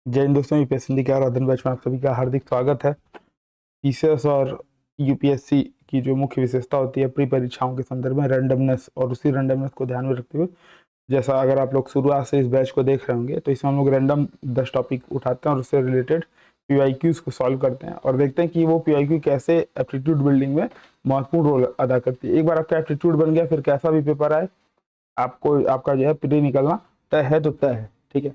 जय हिंद दोस्तों, यूपीएससी हिंदी के आराधन बैच में आप सभी का हार्दिक स्वागत है। पीसीएस और यूपीएससी की जो मुख्य विशेषता होती है प्री परीक्षाओं के संदर्भ में रैंडमनेस, और उसी रैंडमनेस को ध्यान में रखते हुए, जैसा अगर आप लोग शुरुआत से इस बैच को देख रहे होंगे तो इसमें हम लोग रैंडम 10 टॉपिक उठाते हैं और उससे रिलेटेड पीवाईक्यूज को सॉल्व करते हैं और देखते हैं कि वो पीवाईक्यू कैसे एप्टीट्यूड बिल्डिंग में महत्वपूर्ण रोल अदा करती है। एक बार आपका एप्टीट्यूड बन गया, फिर कैसा भी पेपर आए आपको आपका जो है प्री निकलना तय है तो तय है। ठीक है,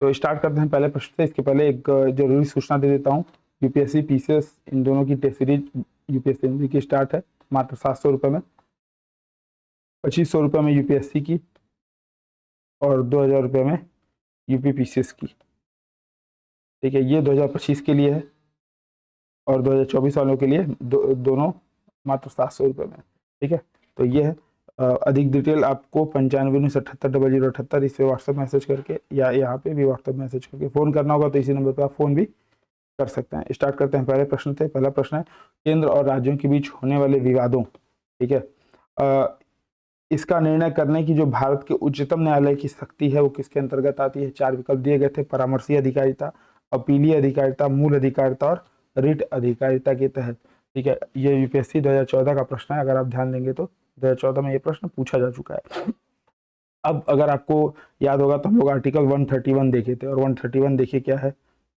तो स्टार्ट करते हैं पहले प्रश्न से। इसके पहले एक जरूरी सूचना दे देता हूँ। यूपीएससी पीसीएस इन दोनों की टेस्ट सीरीज यूपीएससी हिंदी की स्टार्ट है मात्र 700 रुपये में, 2500 रुपये में यूपीएससी की और 2000 रुपये में यूपी पीसीएस की। ठीक है, ये 2025 के लिए है और 2024 वालों के लिए दोनों मात्र 700 रुपये में। ठीक है, तो ये है। अधिक डिटेल आपको 95 इस पे व्हाट्सएप मैसेज करके या यहाँ पे भी व्हाट्सएप मैसेज करके फ़ोन करना होगा, तो इसी नंबर पे आप फ़ोन भी कर सकते हैं। स्टार्ट करते हैं पहले प्रश्न से। पहला प्रश्न है केंद्र और राज्यों के बीच होने वाले विवादों। ठीक है, इसका निर्णय करने की जो भारत के उच्चतम न्यायालय की शक्ति है वो किसके अंतर्गत आती है? 4 विकल्प दिए गए थे। परामर्शी अधिकारिता, अपीलीय अधिकारिता, मूल अधिकारिता और रिट अधिकारिता के तहत। ठीक है, ये यूपीएससी 2014 का प्रश्न है। अगर आप ध्यान देंगे तो 2014 में ये प्रश्न पूछा जा चुका है। अब अगर आपको याद होगा तो हम लोग आर्टिकल 131 देखे थे, और 131 देखिए क्या है।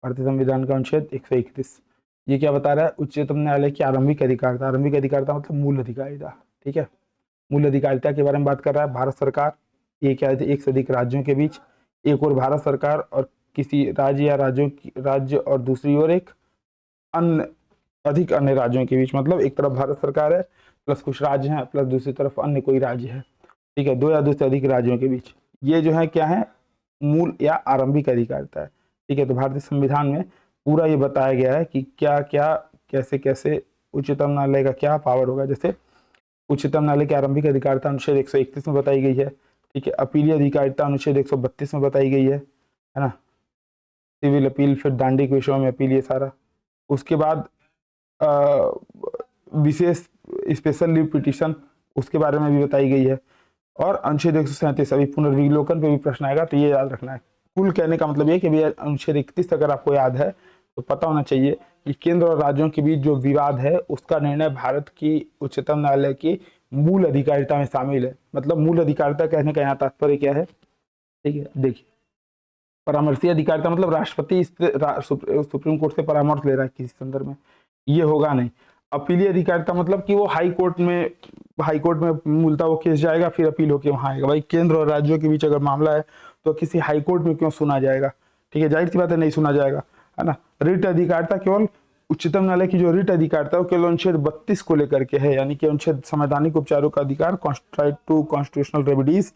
भारतीय संविधान का अनुच्छेद 131, ये क्या बता रहा है? उच्चतम न्यायालय की आरंभिक अधिकारिता। आरंभिक अधिकारिता मतलब मूल अधिकारिता। ठीक है, मूल अधिकारिता के बारे में बात कर रहा है। भारत सरकार, ये क्या है, एक से अधिक राज्यों के बीच, एक और भारत सरकार और किसी राज्य या राज्य और दूसरी ओर एक अन्य अधिक अन्य राज्यों के बीच। मतलब एक तरफ भारत सरकार है प्लस कुछ राज्य हैं प्लस दूसरी तरफ अन्य कोई राज्य है। ठीक है, 2 या 2 से अधिक राज्यों के बीच, ये जो है क्या है? मूल या आरंभिक अधिकारिता है। ठीक है, तो भारतीय संविधान में पूरा ये बताया गया है कि क्या क्या कैसे कैसे उच्चतम न्यायालय का क्या पावर होगा। जैसे उच्चतम न्यायालय की आरंभिक अधिकारिता अनुच्छेद 131 में बताई गई है। ठीक है, अपीलीय अधिकारिता अनुच्छेद 132 में बताई गई है ना? सिविल अपील, फिर दांडी के विषयों में अपील, ये सारा। उसके बाद विशेष स्पेशल लीव पिटीशन, उसके बारे में भी बताई गई है। और अनुच्छेद 137, अभी पुनर्विलोकन पे भी प्रश्न आएगा, तो ये याद रखना है। कुल कहने का मतलब ये कि भैया अनुच्छेद 31 अगर आपको याद है तो पता होना चाहिए कि केंद्र और राज्यों के बीच जो विवाद है उसका निर्णय भारत की उच्चतम न्यायालय की मूल अधिकारिता में शामिल है। मतलब मूल अधिकारिता कहने का यहाँ तात्पर्य क्या है? ठीक है, देखिए, परामर्शी अधिकारिता मतलब राष्ट्रपति सुप्रीम कोर्ट से परामर्श ले रहा है किसी संदर्भ में, ये होगा नहीं। अपीलीय अधिकारिता मतलब कि वो हाई कोर्ट में मूलतः वो केस जाएगा, फिर अपील होकर वहां आएगा। भाई केंद्र और राज्यों के बीच अगर मामला है तो किसी हाई कोर्ट में क्यों सुना जाएगा? ठीक है, जाहिर सी बात है नहीं सुना जाएगा, है ना। रिट अधिकारिता केवल उच्चतम न्यायालय की जो रिट अधिकारिता है वो केवल अनुच्छेद 32 को लेकर के है, यानी कि अनुच्छेद संवैधानिक उपचारों का अधिकार, राइट टू कॉन्स्टिट्यूशनल रेमेडीज।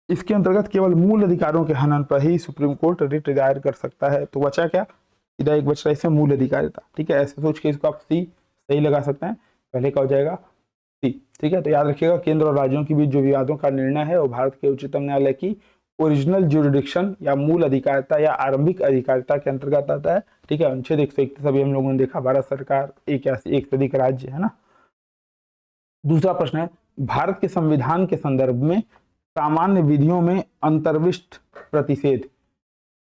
इसके अंतर्गत केवल मूल अधिकारों के हनन पर ही सुप्रीम कोर्ट रिट दायर कर सकता है। तो बचा क्या? सीधा एक बच रहा है इसमें मूल अधिकारिता। ठीक है, ऐसे सोच के इसको आप सी सही लगा सकते हैं। पहले का हो जाएगा सी। ठीक है, तो याद रखिएगा केंद्र और राज्यों के बीच जो विवादों का निर्णय है वो भारत के उच्चतम न्यायालय की ओरिजिनल ज्यूरिडिक्शन या मूल अधिकारिता या आरंभिक अधिकारिता के अंतर्गत आता है। ठीक है, अनुच्छेद 131 अभी हम लोगों ने देखा, भारत सरकार, एक से अधिक राज्य, है ना। दूसरा प्रश्न है भारत के संविधान के संदर्भ में सामान्य विधियों में अंतर्विष्ट प्रतिषेध,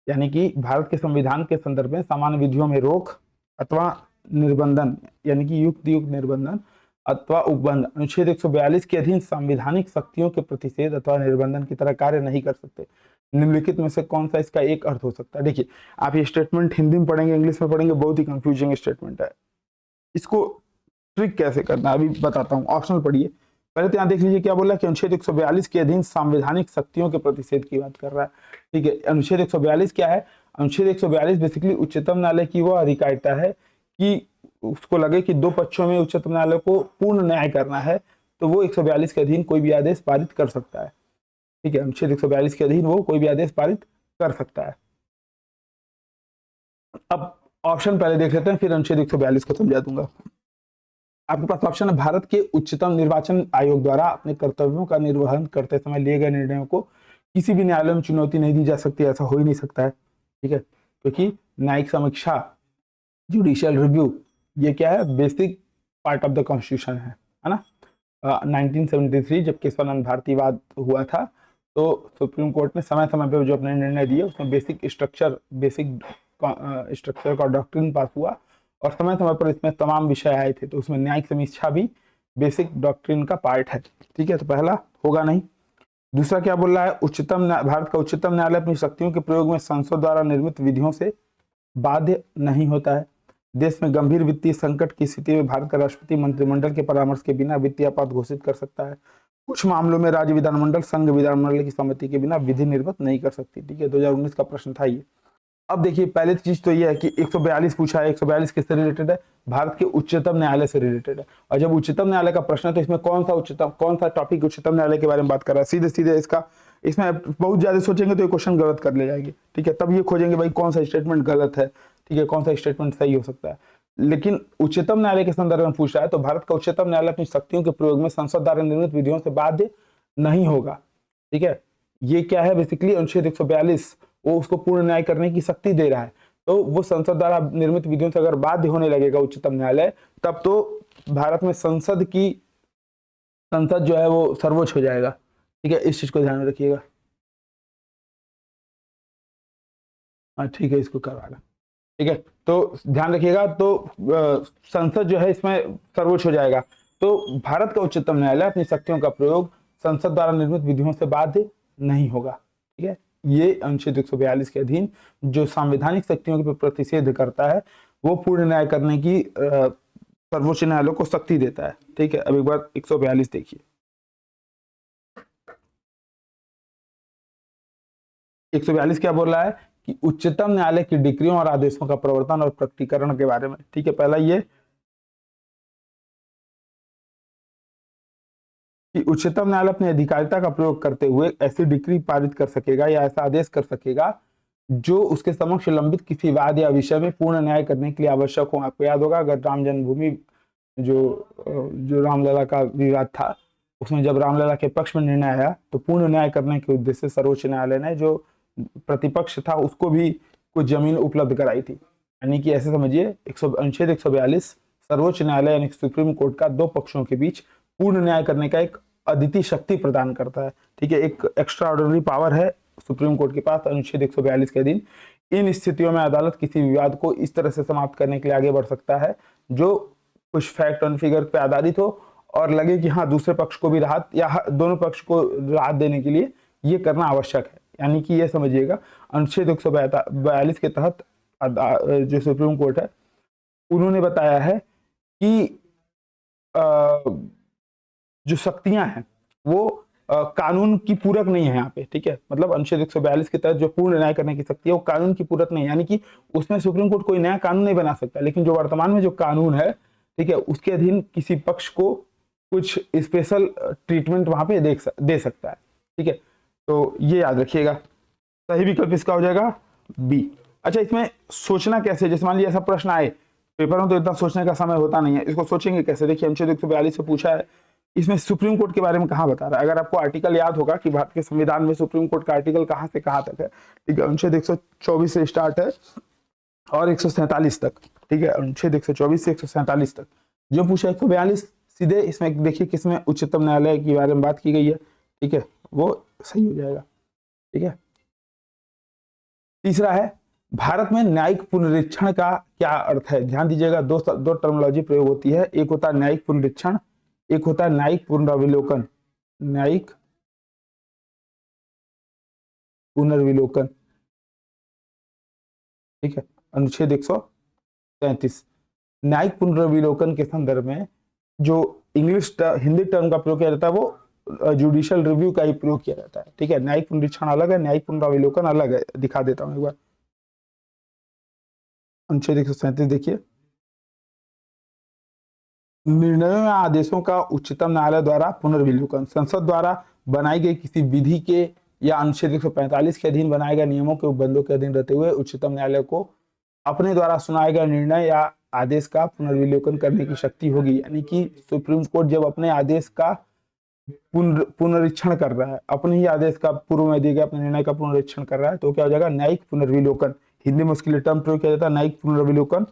यानी कि भारत के संविधान के संदर्भ में सामान्य विधियों में रोक अथवा निर्बंधन, यानी कि युक्त निर्बंधन अथवा उपबंध अनुच्छेद 142 के अधीन संवैधानिक शक्तियों के प्रतिषेध अथवा निर्बंधन की तरह कार्य नहीं कर सकते। निम्नलिखित में से कौन सा इसका एक अर्थ हो सकता है? देखिए, आप ये स्टेटमेंट हिंदी में पढ़ेंगे, इंग्लिश में पढ़ेंगे, बहुत ही कंफ्यूजिंग स्टेटमेंट है। इसको ट्रिक कैसे करना है अभी बताता हूँ, ऑप्शनल पढ़िए। पहले तो यहाँ देख लीजिए क्या बोला कि अनुच्छेद 142 के अधीन संवैधानिक शक्तियों के प्रतिषेध की बात कर रहा है। ठीक है, अनुच्छेद 142 क्या है? अनुच्छेद 142 बेसिकली उच्चतम न्यायालय की वह अधिकारिता है कि उसको लगे कि 2 पक्षों में उच्चतम न्यायालय को पूर्ण न्याय करना है तो वो 142 के अधीन कोई भी आदेश पारित कर सकता है। ठीक है, अनुच्छेद 142 के अधीन वो कोई भी आदेश पारित कर सकता है। अब ऑप्शन पहले देख लेते हैं, फिर अनुच्छेद 142 को समझा दूंगा। आपके पास ऑप्शन है भारत के उच्चतम निर्वाचन आयोग द्वारा अपने कर्तव्यों का निर्वहन करते समय लिए गए निर्णयों को किसी भी न्यायालय में चुनौती नहीं दी जा सकती, ऐसा हो ही नहीं सकता है। ठीक है, क्योंकि न्यायिक समीक्षा, जुडिशियल रिव्यू, ये क्या है? Basic part of the constitution है ना। 1973 जब केशवानंद भारती वाद हुआ था तो सुप्रीम कोर्ट ने समय समय पर जो अपने निर्णय दिए उसमें बेसिक स्ट्रक्चर का डॉक्ट्रिन पास हुआ और समय समय पर इसमें तमाम विषय आए थे, तो उसमें न्यायिक समीक्षा भी बेसिक डॉक्ट्रिन का पार्ट है। ठीक है, तो पहला होगा नहीं। दूसरा क्या बोल रहा है, भारत का उच्चतम न्यायालय अपनी शक्तियों के प्रयोग में संसद द्वारा निर्मित विधियों से बाध्य नहीं होता है। देश में गंभीर वित्तीय संकट की स्थिति में भारत का राष्ट्रपति मंत्रिमंडल के परामर्श के बिना वित्तीय आपात घोषित कर सकता है। कुछ मामलों में राज्य विधानमंडल संघ विधानमंडल की सहमति के बिना विधि निर्मित नहीं कर सकती। ठीक है, 2019 का प्रश्न था ये। अब देखिए, पहली चीज तो ये है कि 142 पूछा है, 142 किससे रिलेटेड है, भारत के उच्चतम न्यायालय से रिलेटेड है। और जब उच्चतम न्यायालय का प्रश्न है तो इसमें कौन सा टॉपिक उच्चतम न्यायालय के बारे में बात कर रहा है, सीधे सीधे इसमें बहुत ज्यादा सोचेंगे तो ये क्वेश्चन गलत कर ले जाएंगे। ठीक है, तब ये खोजेंगे भाई कौन सा स्टेटमेंट गलत है, ठीक है, कौन सा स्टेटमेंट सही हो सकता है। लेकिन उच्चतम न्यायालय के संदर्भ में पूछ रहा है तो भारत का उच्चतम न्यायालय अपनी शक्तियों के प्रयोग में संसद द्वारा निर्मित विधियों से बाध्य नहीं होगा। ठीक है, ये क्या है, बेसिकली अनुच्छेद 142 वो उसको पूर्ण न्याय करने की शक्ति दे रहा है। तो वो संसद द्वारा निर्मित विधियों से अगर बाध्य होने लगेगा उच्चतम न्यायालय, तब तो भारत में संसद जो है वो सर्वोच्च हो जाएगा। ठीक है, इस चीज को ध्यान में रखिएगा। हाँ ठीक है, इसको करवाना। ठीक है, तो ध्यान रखिएगा, तो संसद जो है इसमें सर्वोच्च हो जाएगा। तो भारत का उच्चतम न्यायालय अपनी शक्तियों का प्रयोग संसद द्वारा निर्मित विधियों से बाध्य नहीं होगा। ठीक है, ये अनुच्छेद 142 के अधीन जो संवैधानिक शक्तियों के प्रतिषेध करता है वो पूर्ण न्याय करने की सर्वोच्च न्यायालय को शक्ति देता है। ठीक है, अब एक बार 142 देखिए। 142 क्या बोल रहा है कि उच्चतम न्यायालय की डिक्रियों और आदेशों का प्रवर्तन और प्रकटीकरण के बारे में। ठीक है, पहला ये कि उच्चतम न्यायालय अपनी अधिकारिता का प्रयोग करते हुए ऐसी डिक्री पारित कर सकेगा या ऐसा आदेश कर सकेगा जो उसके समक्ष लंबित किसी वाद या विषय में पूर्ण न्याय करने के लिए आवश्यक हो। आपको याद होगा, अगर राम जन्मभूमि जो रामलला का विवाद था, उसमें जब रामलला के पक्ष में निर्णय आया तो पूर्ण न्याय करने के उद्देश्य से सर्वोच्च न्यायालय ने जो प्रतिपक्ष था उसको भी कुछ जमीन उपलब्ध कराई थी। यानी कि ऐसे समझिए, अनुच्छेद 142 सर्वोच्च न्यायालय यानी सुप्रीम कोर्ट का दो पक्षों के बीच पूर्ण न्याय करने का एक अद्वितीय शक्ति प्रदान करता है। ठीक है, एक एक्स्ट्रा ऑर्डिनरी पावर है सुप्रीम कोर्ट के पास अनुच्छेद 142 के अधीन। इन स्थितियों में अदालत किसी विवाद को इस तरह से समाप्त करने के लिए आगे बढ़ सकता है जो कुछ फैक्ट और फिगर पे आधारित हो और लगे कि हाँ दूसरे पक्ष को भी राहत या दोनों पक्ष को राहत देने के लिए ये करना आवश्यक है। यानी कि ये समझिएगा, अनुच्छेद 142 के तहत जो सुप्रीम कोर्ट है उन्होंने बताया है कि जो शक्तियां हैं वो कानून की पूरक नहीं है यहाँ पे। ठीक है, मतलब अनुच्छेद 142 के तहत जो पूर्ण न्याय करने की शक्ति है वो कानून की पूरक नहीं है, यानी कि उसमें सुप्रीम कोर्ट कोई नया कानून नहीं बना सकता, लेकिन जो वर्तमान में जो कानून है, ठीक है, उसके अधीन किसी पक्ष को कुछ स्पेशल ट्रीटमेंट वहां पे दे सकता है। ठीक है, तो ये याद रखिएगा। सही विकल्प इसका हो जाएगा बी। अच्छा, इसमें सोचना कैसे, जैसे मान लीजिए ऐसा प्रश्न आए पेपर में तो इतना सोचने का समय होता नहीं है, इसको सोचेंगे कैसे। देखिए, अनुच्छेद 142 से पूछा है, इसमें सुप्रीम कोर्ट के बारे में कहाँ बता रहा है। अगर आपको आर्टिकल याद होगा कि भारत के संविधान में सुप्रीम कोर्ट का आर्टिकल कहाँ से कहाँ तक है, ठीक है, अनुच्छेद 124 से स्टार्ट है और 147 तक। ठीक है, अनुच्छेद 124 से 147 तक। जो पूछा 142 सीधे इसमें देखिए किसमें उच्चतम न्यायालय के बारे में बात की गई है। ठीक है, वो सही हो जाएगा। ठीक है, तीसरा है भारत में न्यायिक पुनरीक्षण का क्या अर्थ है। ध्यान दीजिएगा, दो टर्मिनोलॉजी प्रयोग होती है, एक होता है न्यायिक पुनरीक्षण, एक होता है न्यायिक पुनरावलोकन। न्यायिक पुनर्विलोकन। ठीक है, अनुच्छेद 133। न्यायिक पुनर्विलोकन के संदर्भ में जो हिंदी टर्म का प्रयोग किया जाता है वो जुडिशियल रिव्यू का ही प्रयोग किया जाता है। ठीक है, न्यायिक पुनरीक्षण अलग है, न्यायिक पुनरावलोकन अलग है। दिखा देता हूं एक बार, अनुच्छेद 137 देखिए, निर्णयों या आदेशों का उच्चतम न्यायालय द्वारा पुनर्विलोकन। संसद द्वारा बनाई गई किसी विधि के या अनुच्छेद 145 के अधीन बनाए गए नियमों के उपबंधों के अधीन रहते हुए उच्चतम न्यायालय को अपने द्वारा सुनाए गए निर्णय या आदेश का पुनर्विलोकन करने की शक्ति होगी। यानी कि सुप्रीम कोर्ट जब अपने आदेश का पुनरीक्षण कर रहा है, अपने ही आदेश का पूर्व में दिए गए अपने निर्णय का पुनरीक्षण कर रहा है, तो क्या हो जाएगा, न्यायिक पुनर्विलोकन। हिंदी में उसके लिए टर्म प्रयोग किया जाता है न्यायिक पुनर्विलोकन।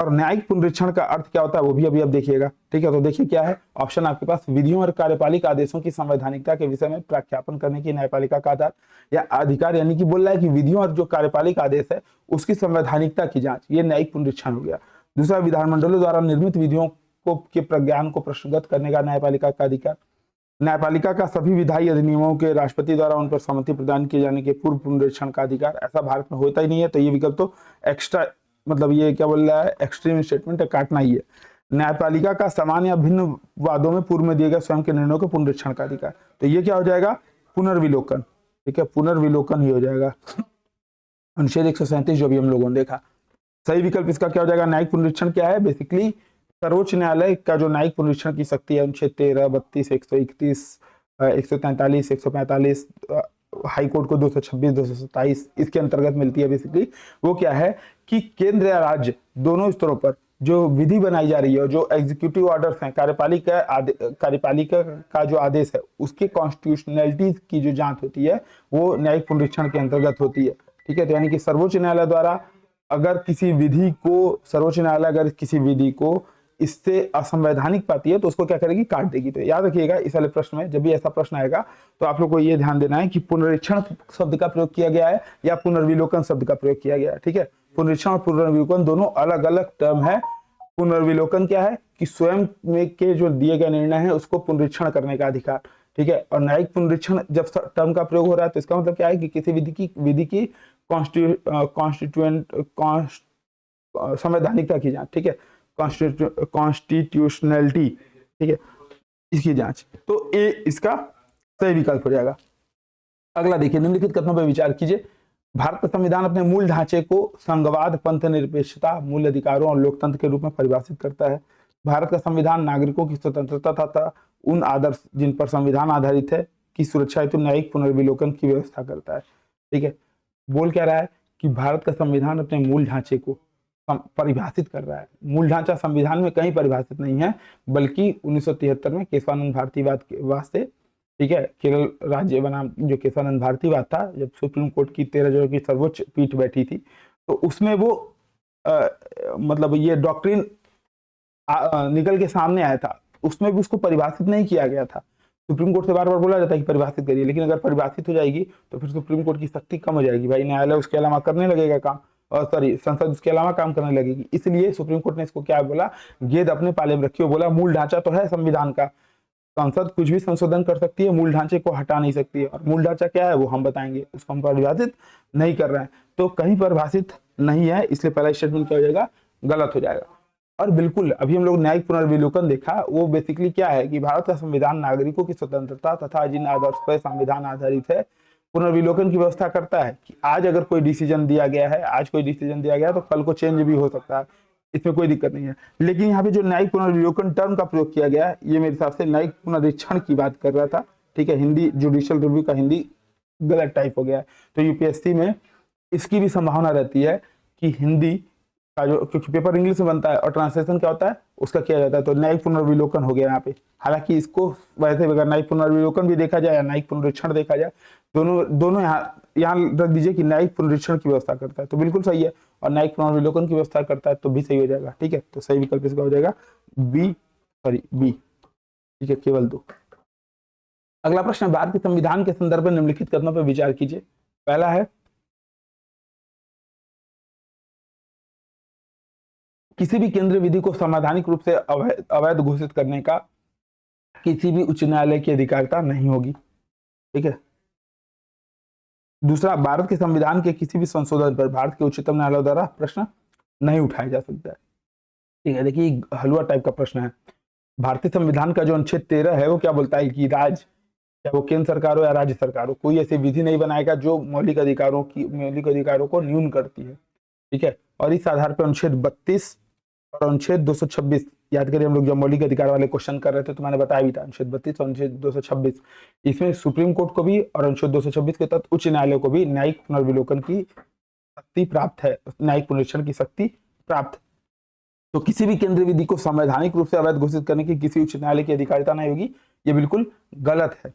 और न्यायिक पुनरीक्षण का अर्थ क्या होता है वो भी अभी अब देखिएगा, ठीक है। तो देखिए क्या है ऑप्शन आपके पास, विधियों और कार्यपालिक आदेशों की संवैधानिकता के विषय में प्रख्यापन करने की न्यायपालिका का आधार या अधिकार, यानी कि बोल रहा है कि विधियों और जो कार्यपालिक आदेश है उसकी संवैधानिकता की जांच, ये न्यायिक पुनरीक्षण हो गया। दूसरा, विधानमंडलों द्वारा निर्मित विधियों को के प्रज्ञान को प्रश्नगत करने का न्यायपालिका का अधिकार। न्यायपालिका का सभी विधायी अधिनियमों के राष्ट्रपति द्वारा उन पर सहमति प्रदान किए जाने के पूर्व पुनरीक्षण का अधिकार, ऐसा भारत में होता ही नहीं है, तो ये विकल्प तो एक्स्ट्रा, मतलब ये क्या बोल रहा है, एक्सट्रीम स्टेटमेंट है, काटना ही है। न्यायपालिका का समान या भिन्न वादों में पूर्व में दिए गए स्वयं के निर्णयों के पुनरीक्षण का अधिकार, तो ये क्या हो जाएगा, पुनर्विलोकन, ठीक है, पुनर्विलोकन ही हो जाएगा। अनुच्छेद 137 जो भी हम लोगों ने देखा, सही विकल्प इसका क्या हो जाएगा। न्यायिक पुनरीक्षण क्या है, बेसिकली सर्वोच्च न्यायालय का जो न्यायिक पुनरीक्षण की शक्ति है, अनुच्छेद 13, 32, 131, 143, 145, हाईकोर्ट को 226, 227 इसके अंतर्गत मिलती है। बेसिकली वो क्या है कि केंद्र या राज्य दोनों स्तरों पर जो विधि बनाई जा रही है और जो एग्जीक्यूटिव ऑर्डर्स हैं, कार्यपालिका का जो आदेश है उसके कॉन्स्टिट्यूशनलिटी की जो जांच होती है वो न्यायिक पुनरीक्षण के अंतर्गत होती है, ठीक है। तो यानी कि सर्वोच्च न्यायालय द्वारा अगर किसी विधि को, सर्वोच्च न्यायालय अगर किसी विधि को इससे असंवैधानिक पाती है तो उसको क्या करेगी, काट देगी। तो याद रखिएगा इस वाले प्रश्न में जब भी ऐसा प्रश्न आएगा तो आप लोग को ये ध्यान देना है कि पुनरीक्षण शब्द का प्रयोग किया गया है या पुनर्विलोकन शब्द का प्रयोग किया गया है, ठीक है। पुनरीक्षण और पुनर्विलोकन दोनों अलग अलग टर्म है। पुनर्विलोकन क्या है कि स्वयं में के जो दिए गए निर्णय है उसको पुनरीक्षण करने का अधिकार, ठीक है। और न्यायिक पुनरीक्षण जब टर्म का प्रयोग हो रहा है तो इसका मतलब क्या है कि किसी विधि की कॉन्स्टिट्यूएंट संवैधानिकता की जांच, ठीक है, कॉन्स्टिट्यूशनलिटी, ठीक है, इसकी जांच, तो ये इसका सही विकल्प हो जाएगा। अगला देखिए, निम्नलिखित कथनों पर विचार कीजिए। भारत का संविधान अपने मूल ढांचे को संघवाद, पंथ निरपेक्षता, मूल अधिकारों और लोकतंत्र के रूप में परिभाषित करता है। भारत का संविधान नागरिकों की स्वतंत्रता तथा उन आदर्श जिन पर संविधान आधारित है की सुरक्षा हेतु न्यायिक पुनर्विलोकन की व्यवस्था करता है, ठीक है। बोल क्या रहा है कि भारत का संविधान अपने मूल ढांचे को परिभाषित कर रहा है। मूल ढांचा संविधान में कहीं परिभाषित नहीं है, बल्कि 1973 में केशवानंद भारतीवाद के वास्ते, ठीक है, केरल राज्य बना जो केशवानंद भारतीवाद था, जब सुप्रीम कोर्ट की 13 जजों की सर्वोच्च पीठ बैठी थी तो उसमें वो मतलब ये डॉक्ट्रिन निकल के सामने आया था, उसमें भी उसको परिभाषित नहीं किया गया था। सुप्रीम कोर्ट से बार बार बोला जाता है कि परिभाषित करिए, लेकिन अगर परिभाषित हो जाएगी तो फिर सुप्रीम कोर्ट की शक्ति कम हो जाएगी, भाई न्यायालय उसके अलावा करने लगेगा काम, और सॉरी संसद उसके अलावा काम करने लगेगी। इसलिए सुप्रीम कोर्ट ने इसको क्या बोला, गेंद अपने पाले में रखियो, बोला मूल ढांचा तो है संविधान का, संसद कुछ भी संशोधन कर सकती है, मूल ढांचे को हटा नहीं सकती है, और मूल ढांचा क्या है वो हम बताएंगे, उसको हम परिभाषित नहीं कर रहे हैं, तो कहीं परिभाषित नहीं है, इसलिए पहला स्टेटमेंट क्या हो जाएगा, गलत हो जाएगा। और बिल्कुल अभी हम लोग न्यायिक पुनर्विलोकन देखा, वो बेसिकली क्या है कि भारत का संविधान नागरिकों की स्वतंत्रता तथा जिन आदर्श पर संविधान आधारित है पुनर्विलोकन की व्यवस्था करता है कि आज अगर कोई डिसीजन दिया गया है, आज कोई डिसीजन दिया गया तो कल को चेंज भी हो सकता है, इसमें कोई दिक्कत नहीं है। लेकिन यहाँ पे जो न्यायिक पुनर्विलोकन टर्म का प्रयोग किया गया है, ये मेरे हिसाब से न्यायिक पुनरीक्षण की बात कर रहा था, ठीक है। हिंदी जुडिशियल रिव्यू का हिंदी गलत टाइप हो गया है, तो यूपीएससी में इसकी भी संभावना रहती है कि हिंदी का जो, क्योंकि पेपर इंग्लिश में बनता है और ट्रांसलेशन क्या होता है उसका किया जाता है, तो न्यायिक पुनर्विलोकन हो गया यहाँ पे। हालांकि इसको वैसे अगर न्यायिक पुनर्विलोकन भी देखा जाए या न्यायिक पुनरीक्षण देखा जाए, दोनों यहाँ रख दीजिए कि न्यायिक पुनरीक्षण की व्यवस्था करता है तो बिल्कुल सही है, और न्यायिक पुनर्विलोकन की व्यवस्था करता है तो भी सही हो जाएगा, ठीक है। तो सही विकल्प इसका हो जाएगा बी, ठीक है, केवल 2। अगला प्रश्न, भारत के संविधान के संदर्भ में निम्नलिखित कथनों पर विचार कीजिए। पहला है, किसी भी केंद्रीय विधि को संवैधानिक रूप से अवैध घोषित करने का किसी भी उच्च न्यायालय की अधिकारिता नहीं होगी, ठीक है। दूसरा, भारत के संविधान के किसी भी संशोधन पर भारत के उच्चतम न्यायालय द्वारा प्रश्न नहीं उठाया जा सकता है, ठीक है। देखिए हलवा टाइप का प्रश्न है। भारतीय संविधान का जो अनुच्छेद 13 है वो क्या बोलता है कि राज्य, चाहे वो केंद्र सरकार हो या राज्य सरकार हो, कोई ऐसी विधि नहीं बनाएगा जो मौलिक अधिकारों को न्यून करती है, ठीक है। और इस आधार पर अनुच्छेद 32 और अनुच्छेद 226, याद करिए हम लोग जब मौलिक अधिकार वाले क्वेश्चन कर रहे थे तो मैंने बताया भी था, अनुच्छेद 32 और अनुच्छेद 226, इसमें सुप्रीम कोर्ट को भी और अनुच्छेद 226 के तहत उच्च न्यायालय को भी न्यायिक पुनर्विलोकन की शक्ति प्राप्त है, न्यायिक पुनरीक्षण की शक्ति प्राप्त। तो किसी भी केंद्रीय विधि को संवैधानिक रूप से अवैध घोषित करने की किसी उच्च न्यायालय की अधिकारिता नहीं होगी, ये बिल्कुल गलत है,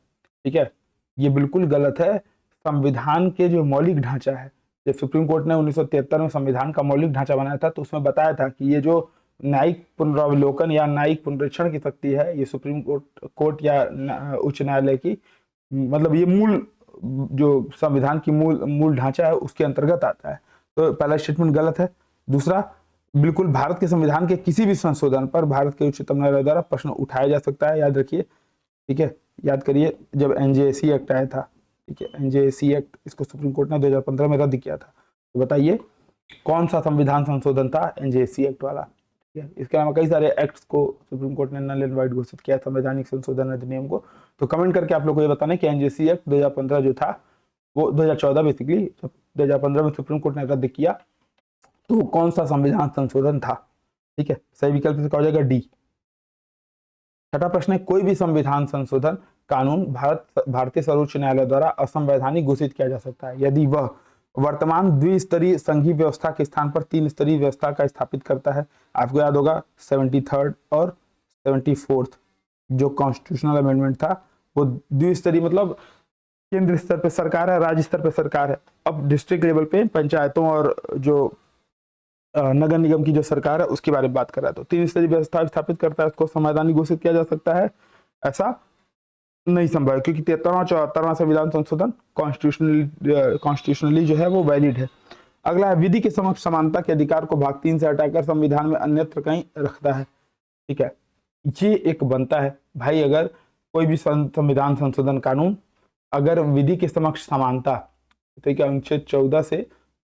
ठीक है, ये बिल्कुल गलत है। संविधान के जो मौलिक ढांचा है जब सुप्रीम कोर्ट ने 1973 में संविधान का मौलिक ढांचा बनाया था तो उसमें बताया था कि ये जो न्यायिक पुनरावलोकन या न्यायिक पुनरीक्षण की शक्ति है, ये सुप्रीम कोर्ट या उच्च न्यायालय की, मतलब ये मूल जो संविधान की मूल ढांचा है उसके अंतर्गत आता है। तो पहला स्टेटमेंट गलत है। दूसरा, बिल्कुल भारत के संविधान के किसी भी संशोधन पर भारत के उच्चतम न्यायालय द्वारा प्रश्न उठाया जा सकता है, याद रखिए। ठीक है, याद करिए जब एनजेएसी एक्ट आया था, ठीक है, एनजेएसी एक्ट, इसको सुप्रीम कोर्ट ने 2015 में रद्द किया था। तो बताइए कौन सा संविधान संशोधन था? एनजेएसी एक्ट वाला। ठीक है, इसके अलावा कई सारे एक्ट्स को सुप्रीम कोर्ट ने नल एंड वाइड घोषित किया संवैधानिक संशोधन अधिनियम को। तो कमेंट करके आप लोग को ये बताना है कि एनजेएसी एक्ट 2015 जो था वो 2014 बेसिकली, जब 2015 में सुप्रीम कोर्ट ने रद्द किया तो कौन सा संविधान संशोधन था? ठीक है, सही विकल्प इसका हो जाएगा डी। छठा प्रश्न है, कोई भी संविधान संशोधन कानून भारतीय सर्वोच्च न्यायालय द्वारा असंवैधानिक घोषित किया जा सकता है यदि वह वर्तमान द्विस्तरीय संघीय व्यवस्था के स्थान पर तीन स्तरीय व्यवस्था का स्थापित करता है। आपको याद होगा 73rd और 74th जो कॉन्स्टिट्यूशनल अमेंडमेंट था वो द्विस्तरीय, मतलब केंद्र स्तर पर सरकार है, राज्य स्तर पर सरकार है, अब डिस्ट्रिक्ट लेवल पे पंचायतों और जो नगर निगम की जो सरकार है उसके बारे में बात कर रहा है। तो तीन स्तरीय व्यवस्था स्थापित करता है, उसको संवैधानिक घोषित किया जा सकता है? ऐसा नहीं संभव है, क्योंकि 73वां 74वां संविधान संशोधन कॉन्स्टिट्यूशनली जो है वो वैलिड है। अगला है, विधि के समक्ष समानता के अधिकार को भाग 3 से हटाकर संविधान में अन्यत्र कहीं रखता है। ठीक है, ये एक बनता है भाई, अगर कोई भी संविधान संशोधन कानून अगर विधि के समक्ष समानता, तो क्या अनुच्छेद 14 से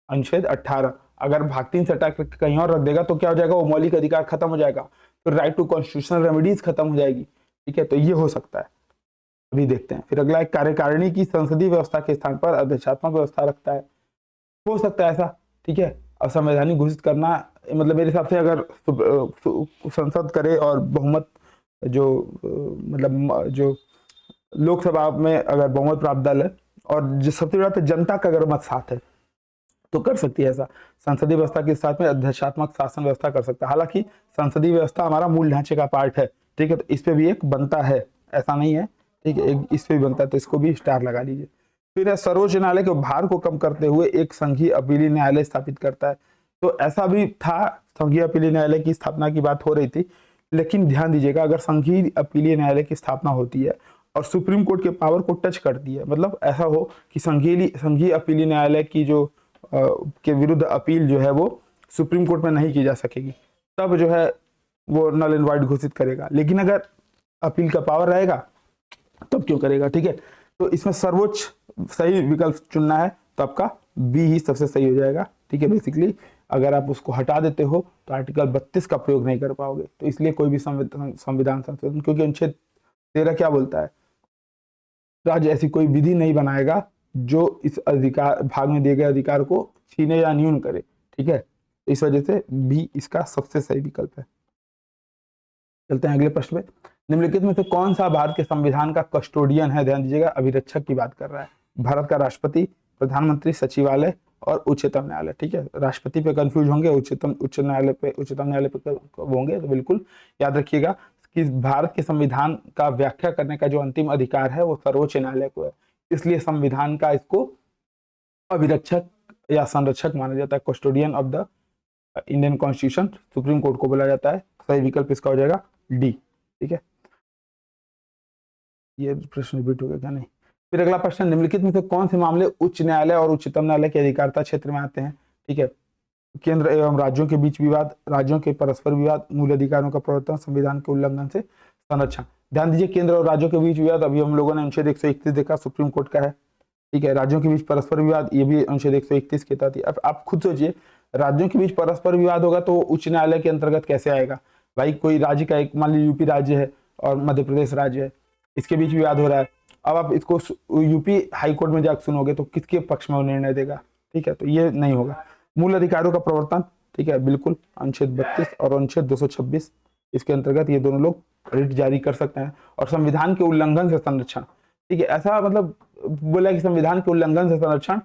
अनुच्छेद 18 अगर भाग 3 से हटाकर कहीं और रख देगा तो क्या हो जाएगा? वो मौलिक अधिकार खत्म हो जाएगा, तो राइट टू कॉन्स्टिट्यूशनल रेमेडीज खत्म हो जाएगी। ठीक है, तो ये हो सकता है, अभी देखते हैं। फिर अगला है, कार्यकारिणी की संसदीय व्यवस्था के स्थान पर अध्यक्षात्मक व्यवस्था रखता है। हो सकता है ऐसा। ठीक है, असंवैधानिक घोषित करना, मतलब मेरे हिसाब से अगर संसद करे और बहुमत जो मतलब जो लोकसभा में अगर बहुमत प्राप्त दल है और जो सबसे बड़ा जनता का अगर मत साथ है तो कर सकती है ऐसा। संसदीय व्यवस्था के साथ में अध्यक्षात्मक शासन व्यवस्था कर सकता है। हालांकि संसदीय व्यवस्था हमारा मूल ढांचे का पार्ट है। ठीक है, तो इस पे भी एक बनता है, ऐसा नहीं है। ठीक है, एक इस पे भी बनता है, तो इसको भी स्टार लगा लीजिए। फिर है, सर्वोच्च न्यायालय के भार को कम करते हुए एक संघीय अपीलीय न्यायालय स्थापित करता है। तो ऐसा भी था, संघीय अपीलीय न्यायालय की स्थापना की बात हो रही थी, लेकिन ध्यान दीजिएगा अगर संघीय अपीलीय न्यायालय की स्थापना होती है और सुप्रीम कोर्ट के पावर को टच करती है, मतलब ऐसा हो कि संघीय अपीलीय न्यायालय की जो के विरुद्ध अपील जो है वो सुप्रीम कोर्ट में नहीं की जा सकेगी, तब जो है वो नल एंड वाइड घोषित करेगा। लेकिन अगर अपील का पावर रहेगा तब क्यों करेगा? ठीक है, तो इसमें सर्वोच्च सही विकल्प चुनना है, तो आपका बी ही सबसे सही हो जाएगा। ठीक है, बेसिकली अगर आप उसको हटा देते हो तो आर्टिकल 32 का प्रयोग नहीं कर पाओगे। तो इसलिए कोई भी संविधान संशोधन, क्योंकि अनुच्छेद 13 क्या बोलता है? राज्य ऐसी कोई विधि नहीं बनाएगा जो इस अधिकार भाग में दिए गए अधिकार को छीने या न्यून करे। ठीक है, तो इस वजह से बी इसका सबसे सही विकल्प है। चलते हैं अगले प्रश्न पे। निम्नलिखित में से कौन सा भारत के संविधान का कस्टोडियन है? ध्यान दीजिएगा, अभिरक्षक की बात कर रहा है। भारत का राष्ट्रपति, प्रधानमंत्री, सचिवालय और उच्चतम न्यायालय। ठीक है, राष्ट्रपति पे कंफ्यूज होंगे, उच्चतम न्यायालय पे होंगे, तो बिल्कुल याद रखिएगा कि भारत के संविधान का व्याख्या करने का जो अंतिम अधिकार है वो सर्वोच्च न्यायालय को है। इसलिए संविधान का इसको अभिरक्षक या संरक्षक माना जाता है। Custodian of the Indian constitution supreme court को बोला जाता है। सही विकल्प इसका हो जाएगा डी। ठीक है, ये प्रश्न रिपीट हो गया क्या? नहीं। फिर अगला प्रश्न, निम्नलिखित में से कौन से मामले उच्च न्यायालय और उच्चतम न्यायालय के अधिकारिता क्षेत्र में आते हैं? ठीक है, केंद्र एवं राज्यों के बीच विवाद, राज्यों के परस्पर विवाद, मूल अधिकारों का प्रवर्तन, संविधान के उल्लंघन से संरक्षण। ध्यान दीजिए, केंद्र और राज्यों के बीच विवाद अभी हम लोगों ने अनुच्छेद 131 देखा, सुप्रीम कोर्ट का है। ठीक है, राज्यों के बीच परस्पर विवाद, ये भी अनुच्छेद 131 के तहत। अब आप खुद सोचिए, राज्यों के बीच परस्पर विवाद होगा तो उच्च न्यायालय के अंतर्गत कैसे आएगा? भाई कोई राज्य का, एक मान लीजिए यूपी राज्य है और मध्य प्रदेश राज्य है, इसके बीच विवाद हो रहा है। अब आप इसको यूपी हाई कोर्ट में जाकर सुनोगे तो किसके पक्ष में वो निर्णय देगा? ठीक है, तो ये नहीं होगा। मूल अधिकारों का प्रवर्तन, ठीक है, बिल्कुल अनुच्छेद 32 और अनुच्छेद 226 इसके अंतर्गत ये दोनों लोग रिट जारी कर सकते हैं। और संविधान के उल्लंघन से संरक्षण, ठीक है, ऐसा मतलब बोला कि संविधान के उल्लंघन से संरक्षण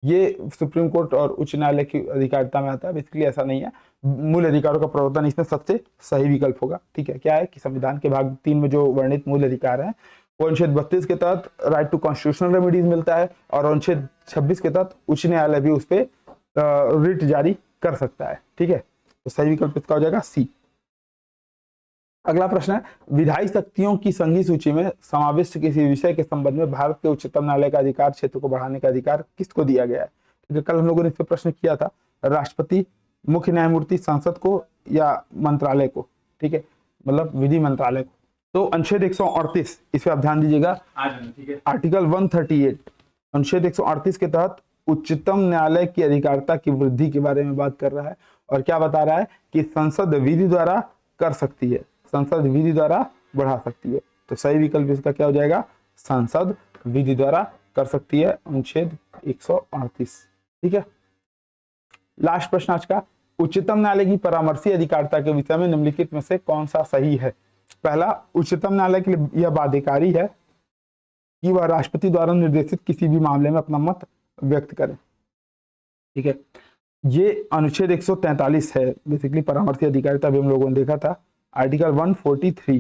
ये सुप्रीम कोर्ट और उच्च न्यायालय की अधिकारिता में आता है। बेसिकली ऐसा नहीं है। मूल अधिकारों का प्रवर्तन इसमें सबसे सही विकल्प होगा। ठीक है, क्या है कि संविधान के भाग 3 में जो वर्णित मूल अधिकार है वो अनुच्छेद 32 के तहत राइट टू कॉन्स्टिट्यूशनल रेमेडीज मिलता है, और अनुच्छेद 26 के तहत उच्च न्यायालय भी उस पर रिट जारी कर सकता है। ठीक है, तो सही विकल्प इसका हो जाएगा सी। अगला प्रश्न है, विधायी शक्तियों की संघीय सूची में समाविष्ट किसी विषय के संबंध में भारत के उच्चतम न्यायालय का अधिकार क्षेत्र को बढ़ाने का अधिकार किसको दिया गया है? ठीक है, कल हम लोगों ने इस पर प्रश्न किया था, राष्ट्रपति, मुख्य न्यायमूर्ति, संसद को या मंत्रालय को? ठीक है, मतलब विधि मंत्रालय को। तो अनुच्छेद 138 इस पे आप ध्यान दीजिएगा, आर्टिकल 138 अनुच्छेद 138 के तहत उच्चतम न्यायालय की अधिकारिता की वृद्धि के बारे में बात कर रहा है, और क्या बता रहा है कि संसद विधि द्वारा कर सकती है, संसद विधि द्वारा बढ़ा सकती है। तो सही विकल्प इसका क्या हो जाएगा? संसद विधि द्वारा कर सकती है, अनुच्छेद 138। ठीक है, लास्ट प्रश्न आज का, उच्चतम न्यायालय की परामर्शी अधिकारिता के विषय में निम्नलिखित में से कौन सा सही है? पहला, उच्चतम न्यायालय के लिए यह बाध्यकारी है कि वह राष्ट्रपति द्वारा निर्देशित किसी भी मामले में अपना मत व्यक्त करे। ठीक है, ये अनुच्छेद 143 है बेसिकली, परामर्शी अधिकारिता भी हम लोगों ने देखा था, आर्टिकल 143।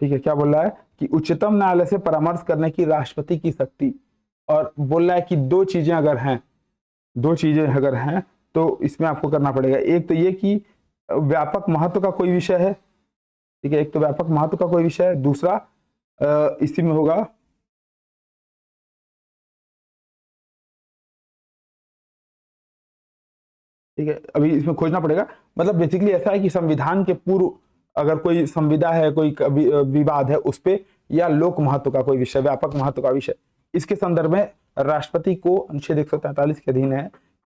ठीक है, क्या बोल रहा है कि उच्चतम न्यायालय से परामर्श करने की राष्ट्रपति की शक्ति, और बोल रहा है कि दो चीजें अगर हैं तो इसमें आपको करना पड़ेगा। एक तो ये कि व्यापक महत्व का कोई विषय है, ठीक है, एक तो व्यापक महत्व का कोई विषय है, दूसरा इसी में होगा ठीक है, अभी इसमें खोजना पड़ेगा। मतलब बेसिकली ऐसा है कि संविधान के पूर्व अगर कोई संविदा है, कोई विवाद है उस पे, या लोक महत्व का कोई विषय, व्यापक महत्व का विषय, इसके संदर्भ में राष्ट्रपति को अनुच्छेद 143 के अधीन है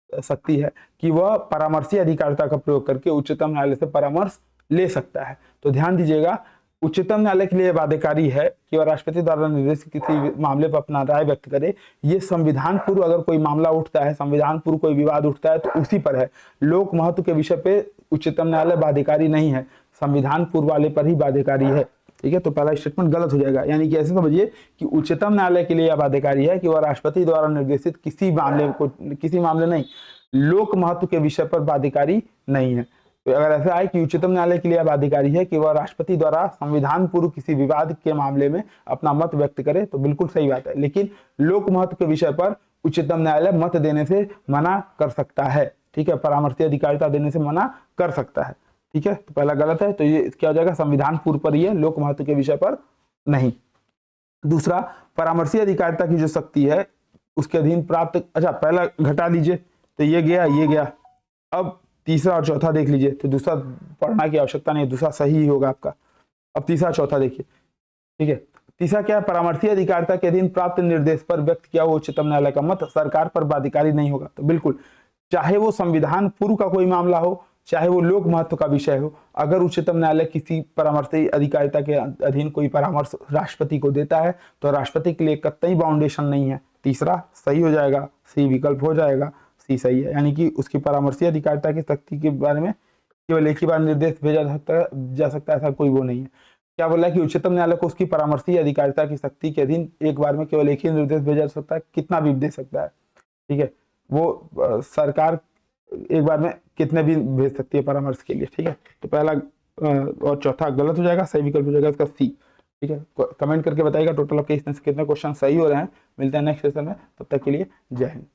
शक्ति है कि वह परामर्शी अधिकारिता का प्रयोग करके उच्चतम न्यायालय से परामर्श ले सकता है। तो ध्यान दीजिएगा, उच्चतम न्यायालय के लिए बाध्यकारी है कि वह राष्ट्रपति द्वारा निर्देशित किसी मामले पर अपना राय व्यक्त करे। ये संविधान पूर्व अगर कोई मामला उठता है, संविधान पूर्व कोई विवाद उठता है तो उसी पर है। लोक महत्व के विषय पे उच्चतम न्यायालय बाध्यकारी नहीं है, संविधान पूर्व वाले पर ही बाध्यकारी है। ठीक है, तो पहला स्टेटमेंट गलत हो जाएगा, यानी कि ऐसे समझिए कि उच्चतम न्यायालय के लिए यह बाध्यकारी है कि वह राष्ट्रपति द्वारा निर्देशित किसी मामले नहीं, लोक महत्व के विषय पर बाध्यकारी नहीं है। तो अगर ऐसा है कि उच्चतम न्यायालय के लिए अब अधिकारी है कि वह राष्ट्रपति द्वारा संविधान पूर्व किसी विवाद के मामले में अपना मत व्यक्त करे, तो बिल्कुल सही बात है। लेकिन लोक महत्व के विषय पर उच्चतम न्यायालय मत देने से मना कर सकता है। ठीक है, परामर्शी अधिकारिता देने से मना कर सकता है। ठीक है, तो पहला गलत है, तो ये क्या हो जाएगा? संविधान पूर्व पर ही है, लोक महत्व के विषय पर नहीं। दूसरा, परामर्शी अधिकारिता की जो शक्ति है उसके अधीन प्राप्त, अच्छा पहला घटा लीजिए, तो ये गया। अब तीसरा और चौथा देख लीजिए, तो दूसरा पढ़ना की आवश्यकता नहीं, दूसरा सही ही होगा आपका। अब तीसरा चौथा देखिए। ठीक है, तीसरा क्या है? परामर्शी अधिकारिता के अधीन प्राप्त निर्देश पर व्यक्त किया हुआ उच्चतम न्यायालय का मत सरकार पर बाध्यकारी नहीं होगा। तो बिल्कुल, चाहे वो संविधान पूर्व का कोई मामला हो, चाहे वो लोक महत्व का विषय हो, अगर उच्चतम न्यायालय किसी परामर्शी अधिकारिता के अधीन कोई परामर्श राष्ट्रपति को देता है तो राष्ट्रपति के लिए कतई बाउंडेशन नहीं है। तीसरा सही हो जाएगा, सी विकल्प हो जाएगा, सी सही है। यानी कि उसकी परामर्शी अधिकारिता की शक्ति के बारे में केवल एक ही बार निर्देश भेजा जा सकता है, ऐसा कोई वो नहीं है। क्या बोला है कि उच्चतम न्यायालय को उसकी परामर्शी अधिकारिता की शक्ति के अधीन एक बार में केवल एक ही निर्देश भेजा जा सकता है, कितना भी दे सकता है। ठीक है, वो सरकार एक बार में कितने भी भेज सकती है परामर्श के लिए। ठीक है, तो पहला और चौथा गलत हो जाएगा, सही विकल्प हो जाएगा इसका सी। ठीक है, कमेंट करके बताइएगा टोटल आपके इसमें से कितने क्वेश्चन सही हो रहे हैं। मिलते हैं नेक्स्ट सेशन में, तब तक के लिए जय हिंद।